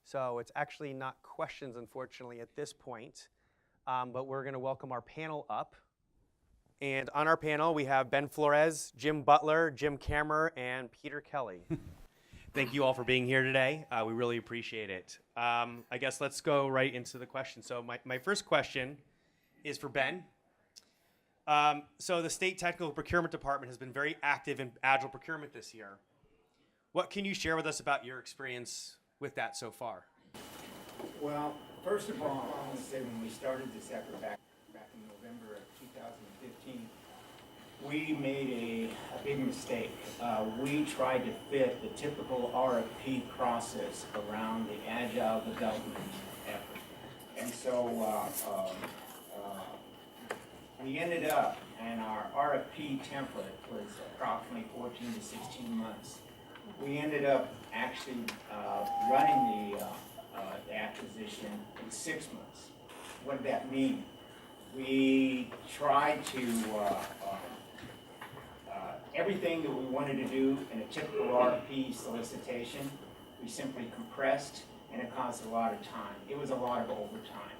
So it's actually not questions, unfortunately, at this point, but we're going to welcome our panel up. And on our panel, we have Ben Flores, Jim Butler, Jim Kammerer, and Peter Kelly. Thank you all for being here today. We really appreciate it. I guess let's go right into the question. So my first question is for Ben. So the State Technical Procurement Department has been very active in Agile procurement this year. What can you share with us about your experience with that so far? Well, first of all, I want to say when we started this effort back in November of 2015, we made a big mistake. We tried to fit the typical RFP process around the Agile development effort. And so we ended up, and our RFP template was approximately 14 to 16 months. We ended up actually running the acquisition in 6 months. What did that mean? We tried to, everything that we wanted to do in a typical RFP solicitation, we simply compressed, and it caused a lot of time. It was a lot of overtime.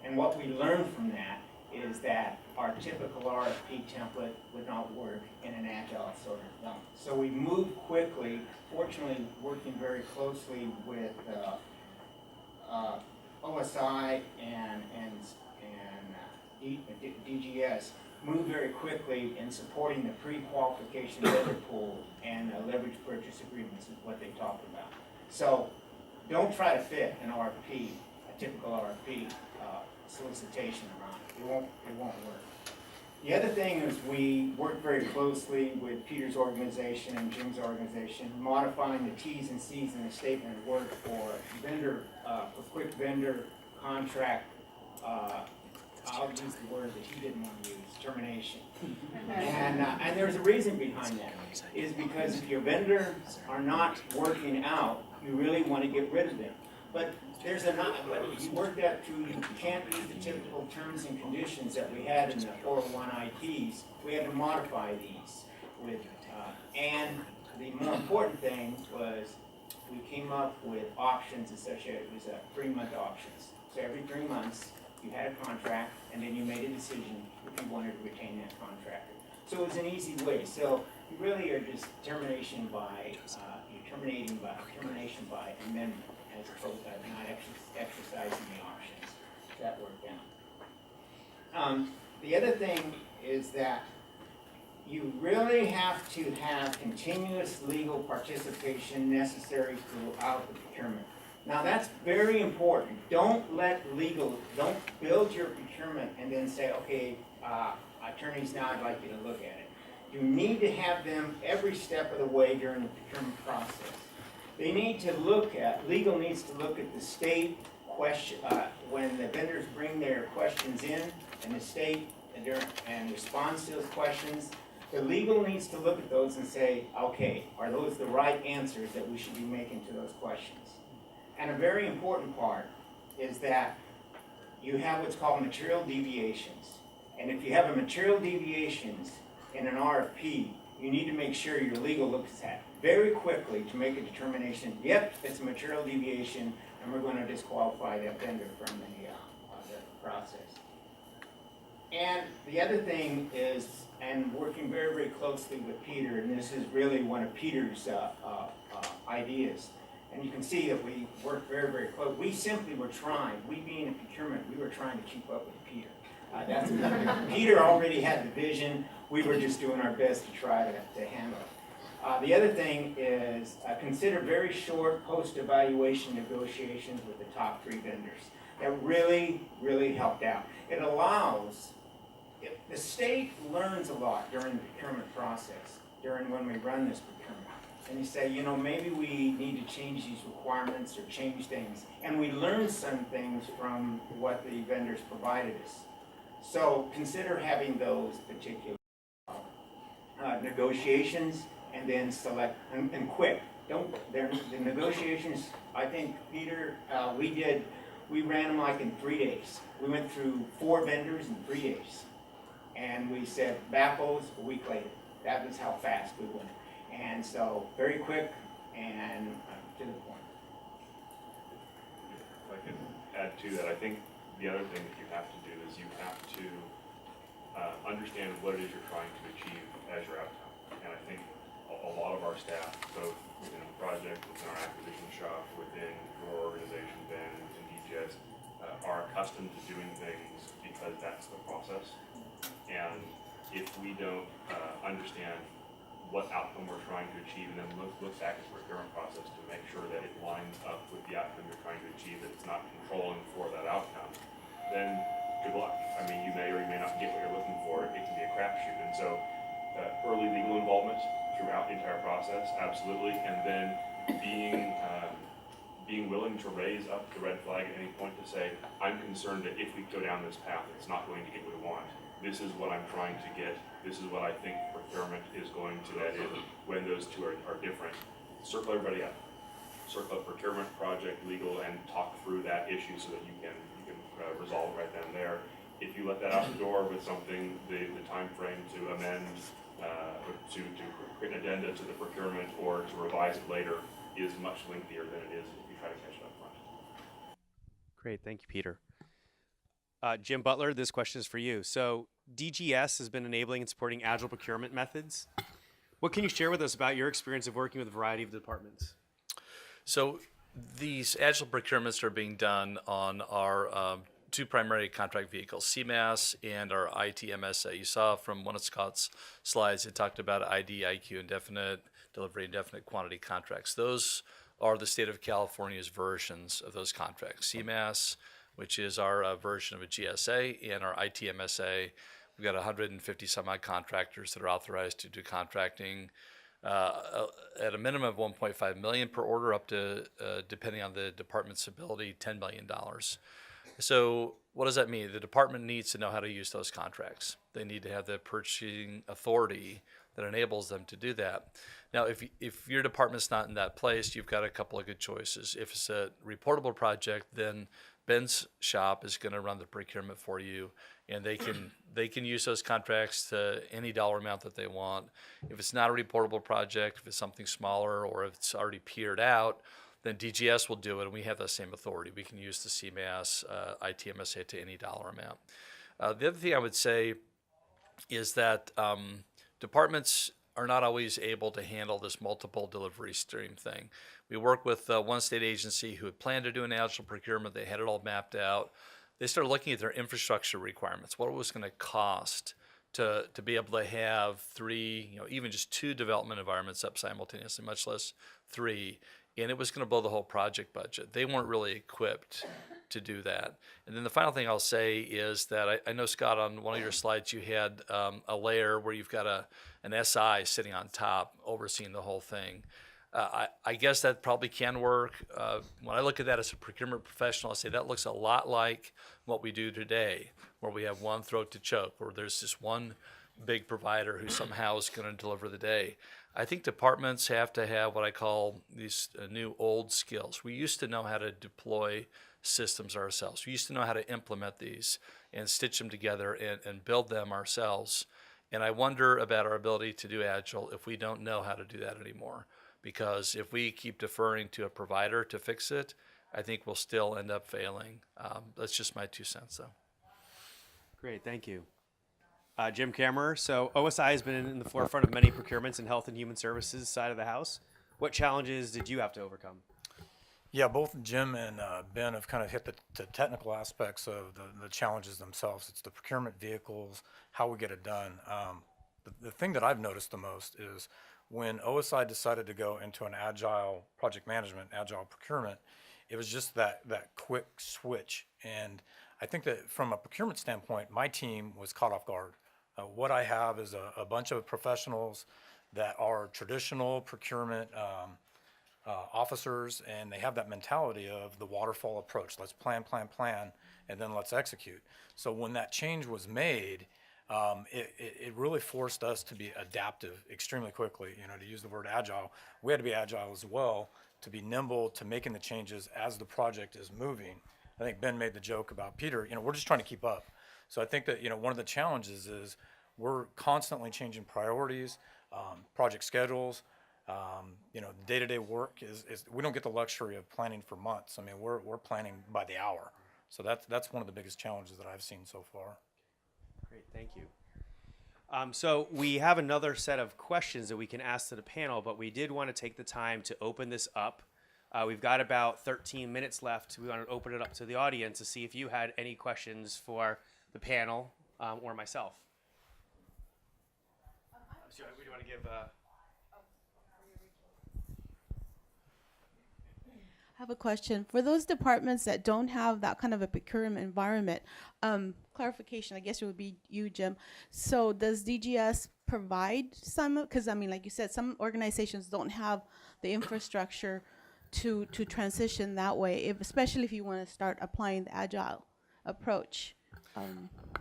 And what we learned from that is that our typical RFP template would not work in an Agile sort of thing. So we moved quickly, fortunately working very closely with OSI and DGS, moved very quickly in supporting the pre-qualification vendor pool and leverage purchase agreements is what they talked about. So don't try to fit an RFP, a typical RFP solicitation around it. It won't work. The other thing is we worked very closely with Peter's organization and Jim's organization, modifying the T's and C's in the statement of work for vendor, for quick vendor contract. I'll use the word that he didn't want to use, termination. And there's a reason behind that, is because if your vendors are not working out, you really want to get rid of them. But there's but you work that through, you can't use the typical terms and conditions that we had in the 401 IPs. We had to modify these with, and the more important thing was we came up with options associated with 3-month options. So every 3 months you had a contract, and then you made a decision if you wanted to retain that contractor. So it was an easy way. So you really are just termination by, you're terminating by termination by amendment, as opposed to not exercising the options. That worked out. The other thing is that you really have to have continuous legal participation necessary throughout the procurement. Now that's very important. Don't build your procurement and then say, okay, attorneys, now I'd like you to look at it. You need to have them every step of the way during the procurement process. They need to legal needs to look at the state question, when the vendors bring their questions in, and the state and responds to those questions, the legal needs to look at those and say, okay, are those the right answers that we should be making to those questions? And a very important part is that you have what's called material deviations. And if you have a material deviations in an RFP, you need to make sure your legal looks at very quickly to make a determination, yep, it's a material deviation, and we're going to disqualify that vendor from the process. And the other thing is, and working very, very closely with Peter, and this is really one of Peter's ideas, and you can see that we work very, very close. We simply were trying, we being in procurement, we were trying to keep up with Peter. Peter already had the vision. We were just doing our best to try to handle it. The other thing is consider very short post-evaluation negotiations with the top 3 vendors. That really, really helped out. It allows, the state learns a lot during the procurement process, when we run this procurement. And you say, you know, maybe we need to change these requirements or change things. And we learn some things from what the vendors provided us. So consider having those particular negotiations, and then select and quick. The negotiations, I think, Peter, we ran them like in 3 days. We went through 4 vendors in 3 days. And we said, BAPOs a week later. That was how fast we went. And so very quick and to the point. to that, I think the other thing that you have to do is you have to understand what it is you're trying to achieve as your outcome. And I think a lot of our staff, both within the project, within our acquisition shop, within your organization, Ben and DGS, are accustomed to doing things because that's the process. And if we don't understand what outcome we're trying to achieve, and then look back at the procurement process to make sure that it lines up with the outcome you're trying to achieve, that it's not controlling for that outcome, then good luck. I mean, you may or you may not get what you're looking for. It can be a crapshoot. And so early legal involvement throughout the entire process, absolutely. And then being willing to raise up the red flag at any point to say, I'm concerned that if we go down this path, it's not going to get what we want. This is what I'm trying to get. This is what I think procurement is going to net in when those two are different. Circle everybody up. Circle up procurement, project, legal, and talk through that issue so that you can resolve right then and there. If you let that out the door with something, the time frame to amend, to create an addenda to the procurement or to revise it later is much lengthier than it is if you try to catch it up front. Great, thank you, Peter. Jim Butler, this question is for you. So DGS has been enabling and supporting agile procurement methods. What can you share with us about your experience of working with a variety of departments? So these agile procurements are being done on our two primary contract vehicles, CMAS and our ITMSA. You saw from one of Scott's slides, it talked about IDIQ, indefinite delivery, indefinite quantity contracts. Those are the state of California's versions of those contracts. CMAS, which is our version of a GSA, and our ITMSA. We've got 150 some odd contractors that are authorized to do contracting at a minimum of 1.5 million per order, up to, depending on the department's ability, $10 million. So what does that mean? The department needs to know how to use those contracts. They need to have the purchasing authority that enables them to do that. Now, if your department's not in that place, you've got a couple of good choices. If it's a reportable project, then Ben's shop is going to run the procurement for you, and they can use those contracts to any dollar amount that they want. If it's not a reportable project, if it's something smaller, or if it's already peered out, then DGS will do it, and we have that same authority. We can use the CMAS, ITMSA to any dollar amount. The other thing I would say is that departments are not always able to handle this multiple delivery stream thing. We work with one state agency who had planned to do an agile procurement. They had it all mapped out. They started looking at their infrastructure requirements, what it was going to cost to be able to have three, even just two development environments up simultaneously, much less three. And it was going to blow the whole project budget. They weren't really equipped to do that. And then the final thing I'll say is that I know, Scott, on one of your slides you had a layer where you've got an SI sitting on top overseeing the whole thing. I guess that probably can work. When I look at that as a procurement professional, I say that looks a lot like what we do today, where we have one throat to choke, where there's this one big provider who somehow is going to deliver the day. I think departments have to have what I call these new old skills. We used to know how to deploy systems ourselves. We used to know how to implement these and stitch them together and build them ourselves. And I wonder about our ability to do Agile if we don't know how to do that anymore. Because if we keep deferring to a provider to fix it, I think we'll still end up failing. That's just my 2 cents, though. Great, thank you. Jim Kammerer, so OSI has been in the forefront of many procurements in health and human services side of the house. What challenges did you have to overcome? Yeah, both Jim and Ben have kind of hit the technical aspects of the challenges themselves. It's the procurement vehicles, how we get it done. The thing that I've noticed the most is when OSI decided to go into an agile project management, agile procurement, it was just that quick switch. And I think that from a procurement standpoint, my team was caught off guard. What I have is a bunch of professionals that are traditional procurement officers, and they have that mentality of the waterfall approach. Let's plan, and then let's execute. So when that change was made, it really forced us to be adaptive extremely quickly. To use the word agile, we had to be agile as well, to be nimble to making the changes as the project is moving. I think Ben made the joke about Peter, we're just trying to keep up. So I think that, one of the challenges is we're constantly changing priorities, project schedules. Day-to-day work is we don't get the luxury of planning for months. I mean, we're planning by the hour. So that's one of the biggest challenges that I've seen so far. Great, thank you. So we have another set of questions that we can ask to the panel, but we did want to take the time to open this up. We've got about 13 minutes left. We want to open it up to the audience to see if you had any questions for the panel or myself. So we do want to give. I have a question. For those departments that don't have that kind of a procurement environment, clarification, I guess it would be you, Jim. So does DGS provide some, because I mean, like you said, some organizations don't have the infrastructure to transition that way, especially if you want to start applying the Agile approach.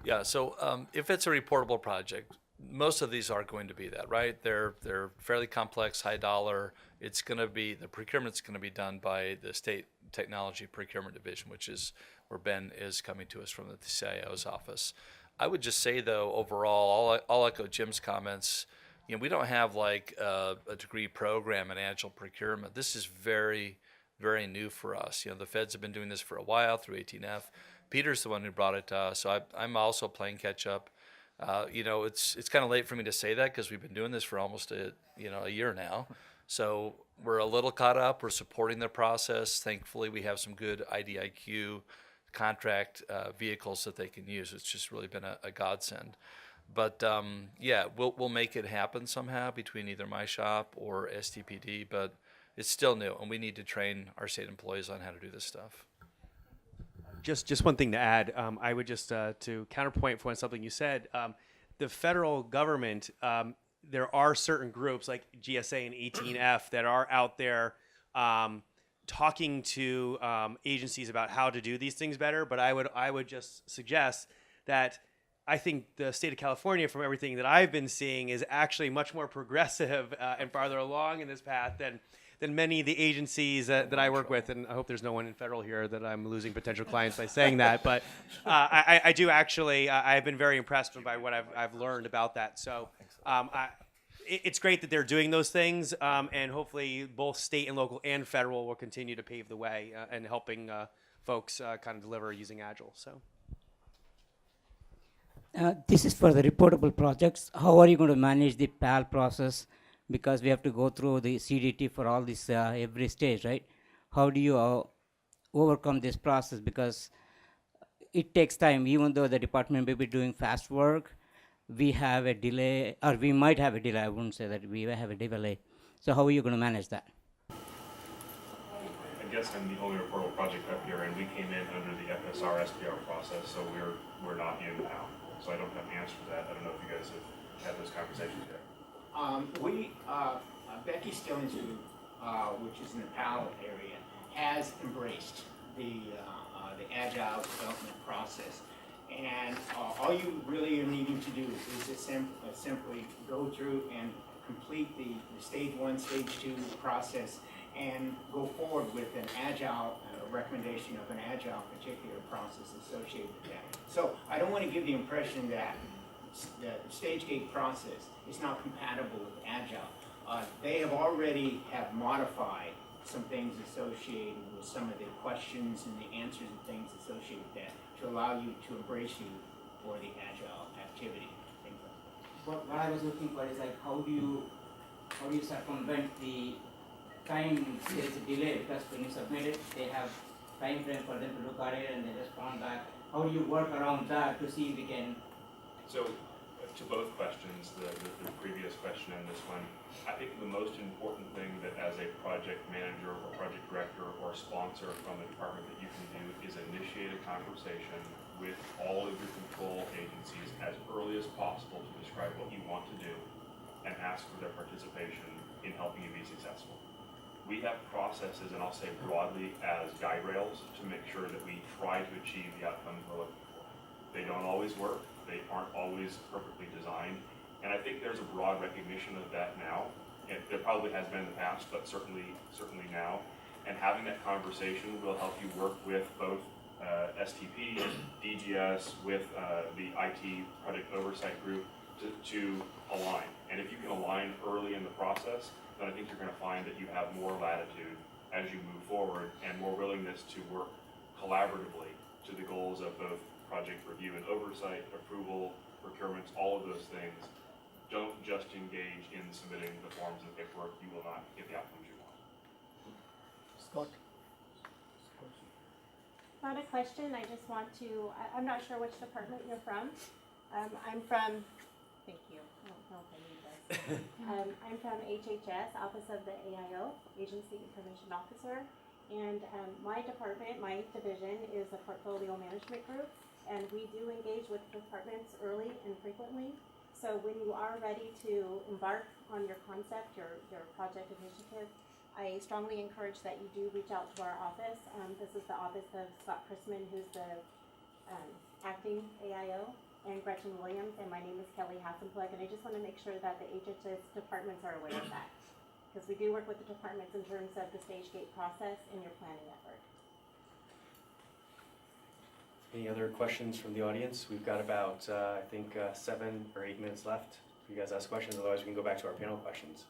Yeah, so if it's a reportable project, most of these are going to be that, right? They're fairly complex, high dollar. It's going to be, the procurement's going to be done by the State Technology Procurement Division, which is where Ben is coming to us from the CIO's office. I would just say, though, overall, I'll echo Jim's comments. You know, we don't have like a degree program in Agile procurement. This is very, very new for us. You know, the feds have been doing this for a while through 18F. Peter's the one who brought it to us, so I'm also playing catch up. You know, it's kind of late for me to say that because we've been doing this for almost a year now. So we're a little caught up. We're supporting the process. Thankfully, we have some good IDIQ contract vehicles that they can use. It's just really been a godsend. But yeah, we'll make it happen somehow between either my shop or STPD. But it's still new, and we need to train our state employees on how to do this stuff. Just one thing to add. I would just to counterpoint for something you said. The federal government, there are certain groups like GSA and 18F that are out there talking to agencies about how to do these things better. But I would just suggest that I think the state of California, from everything that I've been seeing, is actually much more progressive and farther along in this path than many of the agencies that I work with. And I hope there's no one in federal here that I'm losing potential clients by saying that. But I do actually, I've been very impressed by what I've learned about that. So it's great that they're doing those things. And hopefully both state and local and federal will continue to pave the way and helping folks kind of deliver using Agile. So. This is for the reportable projects. How are you going to manage the PAL process? Because we have to go through the CDT for all this every stage, right? How do you overcome this process? Because it takes time. Even though the department may be doing fast work, we have a delay, or we might have a delay. I wouldn't say that we have a delay. So how are you going to manage that? I guess I'm the only reportable project up here, and we came in under the FSR SPR process, so we're not in now. So I don't have an answer to that. I don't know if you guys have had those conversations yet. Becky Stillings, which is in the PAL area, has embraced the Agile development process. And all you really are needing to do is just simply go through and complete the stage 1, stage 2 process and go forward with an Agile recommendation of an Agile particular process associated with that. So I don't want to give the impression that the stage gate process is not compatible with Agile. They have already modified some things associated with some of the questions and the answers and things associated with that to allow you to embrace you for the Agile activity. Things like that. What I was looking for is like how do you circumvent the time there is a delay, because when you submit it, they have time frame for them to look at it and they respond back. How do you work around that to see if we can? So, to both questions, the previous question and this one, I think the most important thing that as a project manager or project director or sponsor from the department that you can do is initiate a conversation with all of your control agencies as early as possible to describe what you want to do and ask for their participation in helping you be successful. We have processes, and I'll say broadly, as guide rails to make sure that we try to achieve the outcomes we're looking for. They don't always work. They aren't always perfectly designed. And I think there's a broad recognition of that now. And there probably has been in the past, but certainly now. And having that conversation will help you work with both STP, DGS, with the IT project oversight group to align. And if you can align early in the process, then I think you're going to find that you have more latitude as you move forward and more willingness to work collaboratively to the goals of both project review and oversight, approval, procurements, all of those things, don't just engage in submitting the forms and paperwork. You will not get the outcomes you want. Scott? Not a question, I just want to, I'm not sure which department you're from. I'm from, thank you, I don't know if I need this. I'm from HHS, Office of the AIO, Agency Information Officer. And my department, my division is a portfolio management group. And we do engage with departments early and frequently. So when you are ready to embark on your concept, your project initiative, I strongly encourage that you do reach out to our office. This is the office of Scott Chrisman, who's the acting AIO, and Gretchen Williams, and my name is Kelly Hassenplug, and I just want to make sure that the HHS departments are aware of that. Because we do work with the departments in terms of the stage gate process and your planning effort. Any other questions from the audience? We've got about, I think, 7 or 8 minutes left. If you guys ask questions, otherwise we can go back to our panel questions.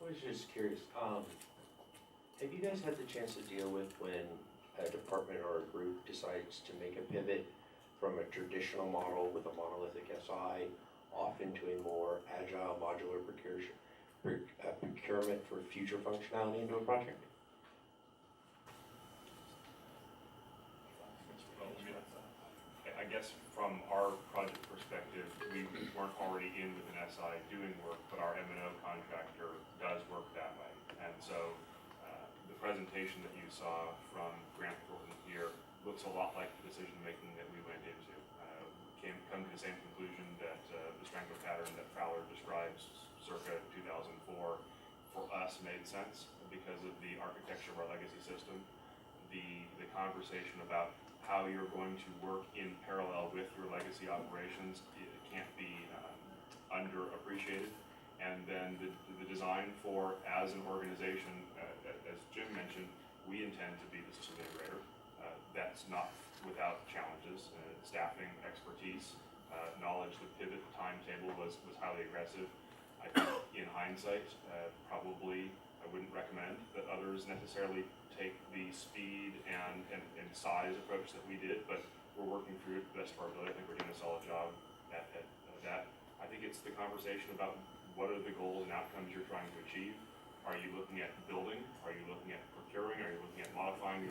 I was just curious, have you guys had the chance to deal with when a department or a group decides to make a pivot from a traditional model with a monolithic SI off into a more agile modular procurement for future functionality into a project? I guess from our project perspective, we weren't already in with an SI doing work, but our M&O contractor does work that way. And so the presentation that you saw from Grant Thornton here looks a lot like the decision making that we went into. Come to the same conclusion that the Strangler pattern that Fowler describes circa 2004 for us made sense because of the architecture of our legacy system. The conversation about how you're going to work in parallel with your legacy operations, it can't be underappreciated. And then the design for, as an organization, as Jim mentioned, we intend to be the system integrator. That's not without challenges. Staffing, expertise, knowledge. The pivot timetable was highly aggressive. I think in hindsight, probably I wouldn't recommend that others necessarily take the speed and size approach that we did, but we're working through it to the best of our ability. I think we're doing a solid job at that. I think it's the conversation about what are the goals and outcomes you're trying to achieve. Are you looking at building? Are you looking at procuring? Are you looking at modifying?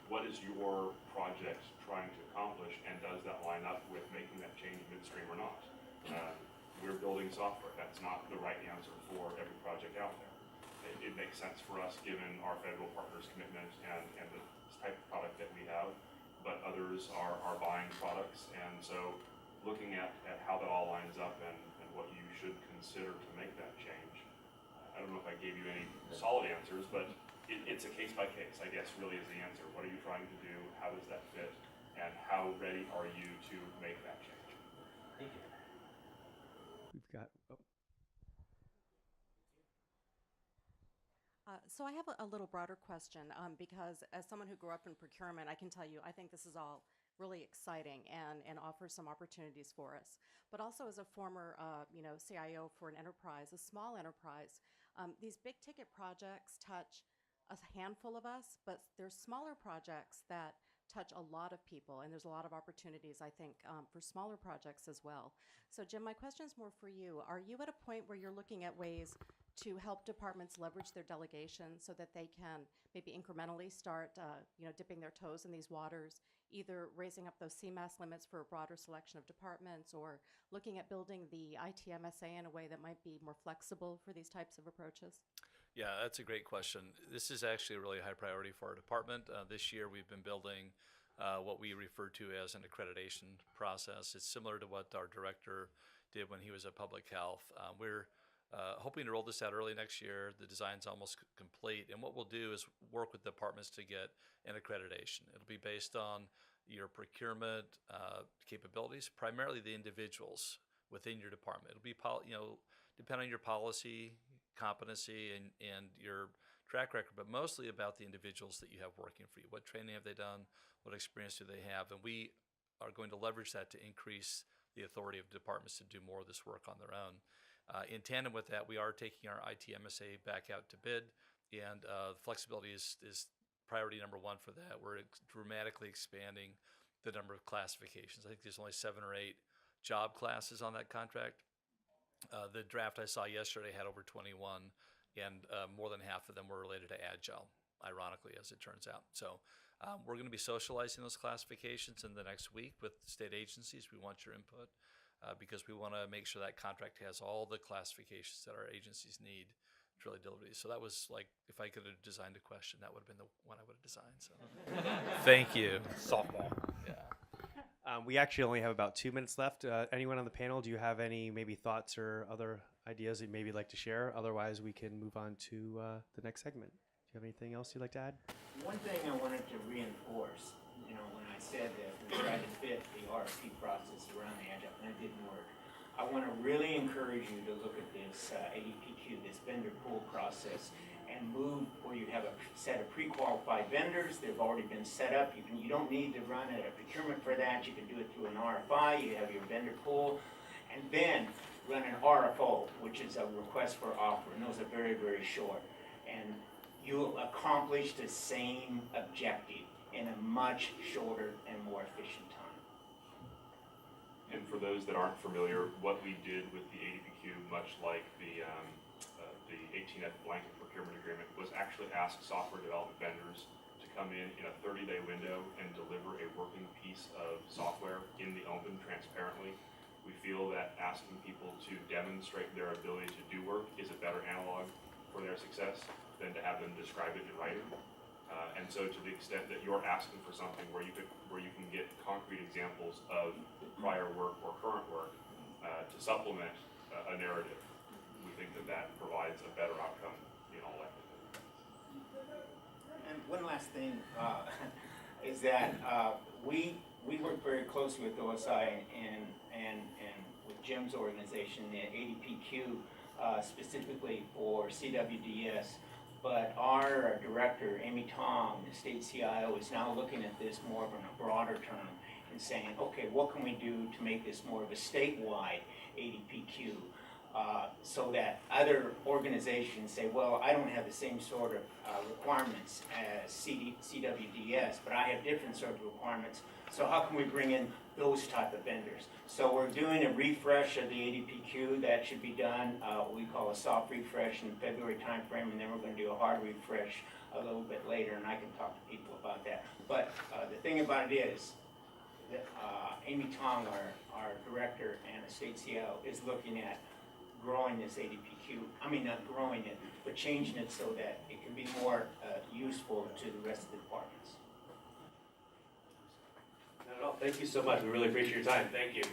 What is your project trying to accomplish, and does that line up with making that change midstream or not? We're building software. That's not the right answer for every project out there. It makes sense for us given our federal partners' commitment and the type of product that we have, but others are buying products, and so looking at how that all lines up and what you should consider to make that change. I don't know if I gave you any solid answers, but it's a case by case, I guess, really is the answer. What are you trying to do? How does that fit? And how ready are you to make that change? Thank you. We've got, So I have a little broader question because as someone who grew up in procurement, I can tell you I think this is all really exciting and offers some opportunities for us. But also as a former CIO for an enterprise, a small enterprise, these big ticket projects touch a handful of us, but there's smaller projects that touch a lot of people, and there's a lot of opportunities, I think, for smaller projects as well. So Jim, my question is more for you. Are you at a point where you're looking at ways to help departments leverage their delegation so that they can maybe incrementally start dipping their toes in these waters, either raising up those CMAS limits for a broader selection of departments or looking at building the ITMSA in a way that might be more flexible for these types of approaches? Yeah, that's a great question. This is actually a really high priority for our department. This year we've been building what we refer to as an accreditation process. It's similar to what our director did when he was at Public Health. We're hoping to roll this out early next year. The design's almost complete. And what we'll do is work with departments to get an accreditation. It'll be based on your procurement capabilities, primarily the individuals within your department. It'll be, depend on your policy, competency, and your track record, but mostly about the individuals that you have working for you. What training have they done? What experience do they have? And we are going to leverage that to increase the authority of departments to do more of this work on their own. In tandem with that, we are taking our IT MSA back out to bid, and flexibility is priority number one for that. We're dramatically expanding the number of classifications. I think there's only 7 or 8 job classes on that contract. The draft I saw yesterday had over 21, and more than half of them were related to Agile, ironically, as it turns out. So we're going to be socializing those classifications in the next week with state agencies. We want your input because we want to make sure that contract has all the classifications that our agencies need to really deliver these. So that was like, if I could have designed a question, that would have been the one I would have designed. So thank you. Softball. Yeah. We actually only have about 2 minutes left. Anyone on the panel, do you have any maybe thoughts or other ideas that you maybe like to share? Otherwise, we can move on to the next segment. Do you have anything else you'd like to add? One thing I wanted to reinforce, when I said that we tried to fit the RFP process around the Agile, and it didn't work. I want to really encourage you to look at this ADPQ, this vendor pool process, and move where you have a set of pre-qualified vendors. They've already been set up. You don't need to run a procurement for that. You can do it through an RFI. You have your vendor pool, and then run an RFO, which is a request for offer, and those are very, very short. And you'll accomplish the same objective in a much shorter and more efficient time. And for those that aren't familiar, what we did with the ADPQ, much like the 18F blanket procurement agreement, was actually ask software development vendors to come in a 30-day window and deliver a working piece of software in the open transparently. We feel that asking people to demonstrate their ability to do work is a better analog for their success than to have them describe it in writing. And so to the extent that you're asking for something where you can get concrete examples of prior work or current work to supplement a narrative, we think that provides a better outcome in all likelihood. And one last thing is that we work very closely with OSI and with Jim's organization, the ADPQ, specifically for CWDS. But our director, Amy Tong, the state CIO, is now looking at this more of in a broader term and saying, okay, what can we do to make this more of a statewide ADPQ so that other organizations say, well, I don't have the same sort of requirements as CWDS, but I have different sort of requirements. So how can we bring in those type of vendors? So we're doing a refresh of the ADPQ. That should be done, what we call a soft refresh in the February timeframe, and then we're going to do a hard refresh a little bit later, and I can talk to people about that. But the thing about it is that Amy Tong, our director and the state CIO, is looking at growing this ADPQ. I mean, not growing it, but changing it so that it can be more useful to the rest of the departments. Not at all. Thank you so much. We really appreciate your time. Thank you.